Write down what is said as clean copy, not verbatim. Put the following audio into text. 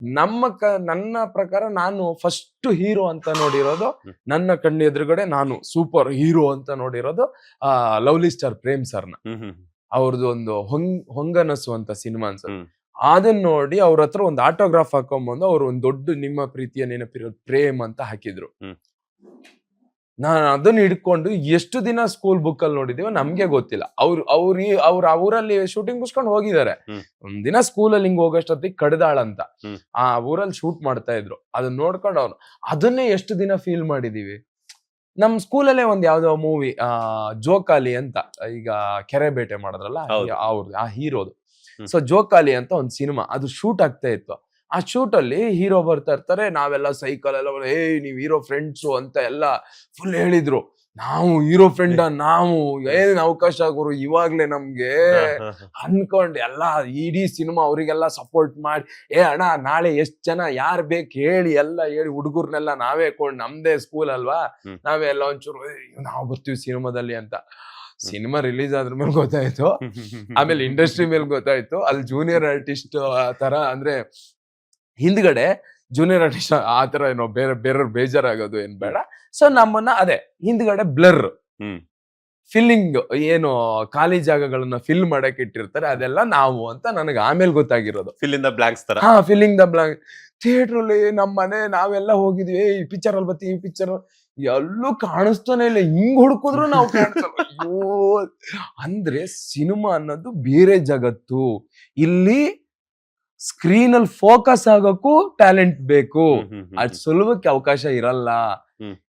ನನ್ನ ಪ್ರಕಾರ ನಾನು ಫಸ್ಟ್ ಹೀರೋ ಅಂತ ನೋಡಿರೋದು, ನನ್ನ ಕಣ್ಣು ಎದುರುಗಡೆ ನಾನು ಸೂಪರ್ ಹೀರೋ ಅಂತ ನೋಡಿರೋದು ಲವ್ಲಿ ಸ್ಟಾರ್ ಪ್ರೇಮ್ ಸರ್ನ. ಅವ್ರದ್ದು ಒಂದು ಹೊಂಗನಸು ಅಂತ ಸಿನಿಮಾ ಅನ್ಸುತ್ತೆ. ಅದನ್ನ ನೋಡಿ ಅವ್ರ ಹತ್ರ ಒಂದು ಆಟೋಗ್ರಾಫ್ ಹಾಕೊಂಬಂದು ಅವ್ರು ಒಂದ್ ದೊಡ್ಡ ನಿಮ್ಮ ಪ್ರೀತಿಯ ನೆನಪಿರೋ ಪ್ರೇಮ್ ಅಂತ ಹಾಕಿದ್ರು. ನಾನು ಅದನ್ನ ಹಿಡ್ಕೊಂಡು ಎಷ್ಟು ದಿನ ಸ್ಕೂಲ್ ಬುಕ್ ಅಲ್ಲಿ ನೋಡಿದೀವೋ ನಮ್ಗೆ ಗೊತ್ತಿಲ್ಲ. ಅವ್ರ ಊರಲ್ಲಿ ಶೂಟಿಂಗ್ ಮುಗಿಸ್ಕೊಂಡು ಹೋಗಿದ್ದಾರೆ. ಒಂದಿನ ಸ್ಕೂಲಲ್ಲಿ ಹಿಂಗ್ ಹೋಗೋಷ್ಟೊತ್ತಿಗೆ ಕಡ್ದಾಳ್ ಅಂತ ಆ ಊರಲ್ಲಿ ಶೂಟ್ ಮಾಡ್ತಾ ಇದ್ರು. ಅದನ್ನ ನೋಡ್ಕೊಂಡು ಅವ್ರು ಅದನ್ನೇ ಎಷ್ಟು ದಿನ ಫೀಲ್ ಮಾಡಿದೀವಿ. ನಮ್ ಸ್ಕೂಲಲ್ಲೇ ಒಂದ್ ಯಾವ್ದೋ ಮೂವಿ ಜೋಕಾಲಿ ಅಂತ, ಈಗ ಕೆರೆ ಬೇಟೆ ಮಾಡಿದ್ರಲ್ಲ ಅವ್ರದ್ದು ಆ ಹೀರೋದು. ಸೊ ಜೋಕಾಲಿ ಅಂತ ಒಂದ್ ಸಿನಿಮಾ ಅದು ಶೂಟ್ ಆಗ್ತಾ ಇತ್ತು. ಆ ಶೂಟ್ ಅಲ್ಲಿ ಹೀರೋ ಬರ್ತಾ ಇರ್ತಾರೆ, ನಾವೆಲ್ಲ ಸೈಕಲ್ ಎಲ್ಲ ನೀವ್ ಹೀರೋ ಫ್ರೆಂಡ್ಸು ಅಂತ ಎಲ್ಲ ಫುಲ್ ಹೇಳಿದ್ರು. ನಾವು ಹೀರೋ ಫ್ರೆಂಡ್, ನಾವು ಏನ್ ಅವಕಾಶ ಗುರು ಇವಾಗ್ಲೇ ನಮ್ಗೆ ಅನ್ಕೊಂಡ್ ಎಲ್ಲ ಇಡೀ ಸಿನಿಮಾ ಅವ್ರಿಗೆಲ್ಲ ಸಪೋರ್ಟ್ ಮಾಡಿ, ಅಣ್ಣ ನಾಳೆ ಎಷ್ಟ್ ಜನ ಯಾರ್ ಬೇಕು ಹೇಳಿ ಎಲ್ಲ ಹೇಳಿ ಹುಡುಗರ್ನೆಲ್ಲ ನಾವೇ ಕೊಂಡ್, ನಮ್ದೇ ಸ್ಕೂಲ್ ಅಲ್ವಾ, ನಾವೇ ಎಲ್ಲ ಒಂಚೂರು ನಾವು ಬರ್ತೀವಿ ಸಿನಿಮಾದಲ್ಲಿ ಅಂತ. ಸಿನಿಮಾ ರಿಲೀಸ್ ಆದ್ರ ಮೇಲೆ ಗೊತ್ತಾಯ್ತು, ಆಮೇಲೆ ಇಂಡಸ್ಟ್ರಿ ಮೇಲೆ ಗೊತ್ತಾಯ್ತು ಅಲ್ಲಿ ಜೂನಿಯರ್ ಆರ್ಟಿಸ್ಟ್ ತರ ಅಂದ್ರೆ ಹಿಂದ್ಗಡೆ ಜೂನಿಯರ್ ಆರ್ಟಿಸ್ಟ್ ಆ ತರ ಏನೋ ಬೇರೆಯವ್ರು ಬೇಜಾರಾಗೋದು ಏನ್ ಬೇಡ. ಸೊ ನಮ್ಮನ್ನ ಅದೇ ಹಿಂದ್ಗಡೆ ಬ್ಲರ್ ಫಿಲ್ಲಿಂಗ್ ಏನು ಖಾಲಿ ಜಾಗಗಳನ್ನ ಫಿಲ್ ಮಾಡಕ್ ಇಟ್ಟಿರ್ತಾರೆ ಅದೆಲ್ಲ ನಾವು ಅಂತ ನನಗೆ ಆಮೇಲೆ ಗೊತ್ತಾಗಿರೋದು. ಫಿಲ್ಲಿಂಗ್ ದ ಬ್ಲಾಂಕ್ಸ್ ತರ. Filling the blank. ಥಿಯೇಟರ್ ಅಲ್ಲಿ ನಮ್ಮ ಮನೆ ನಾವೆಲ್ಲ ಹೋಗಿದ್ವಿ, ಈ ಪಿಕ್ಚರ್ ಅಲ್ಲಿ ಬರ್ತೀವಿ, ಈ ಪಿಕ್ಚರ್ ಎಲ್ಲೂ ಕಾಣಿಸ್ತಾನೆ ಇಲ್ಲ, ಹಿಂಗ್ ಹುಡುಕಿದ್ರು ನಾವು ಕಾಣಿಸಲ್ಲ. ಅಯ್ಯೋ, ಅಂದ್ರೆ ಸಿನಿಮಾ ಅನ್ನೋದು ಬೇರೆ ಜಗತ್ತು. ಇಲ್ಲಿ ಸ್ಕ್ರೀನ್ ಅಲ್ಲಿ ಫೋಕಸ್ ಆಗೋಕ್ಕೂ ಟ್ಯಾಲೆಂಟ್ ಬೇಕು, ಅದ್ ಸುಲಭಕ್ಕೆ ಅವಕಾಶ ಇರಲ್ಲ.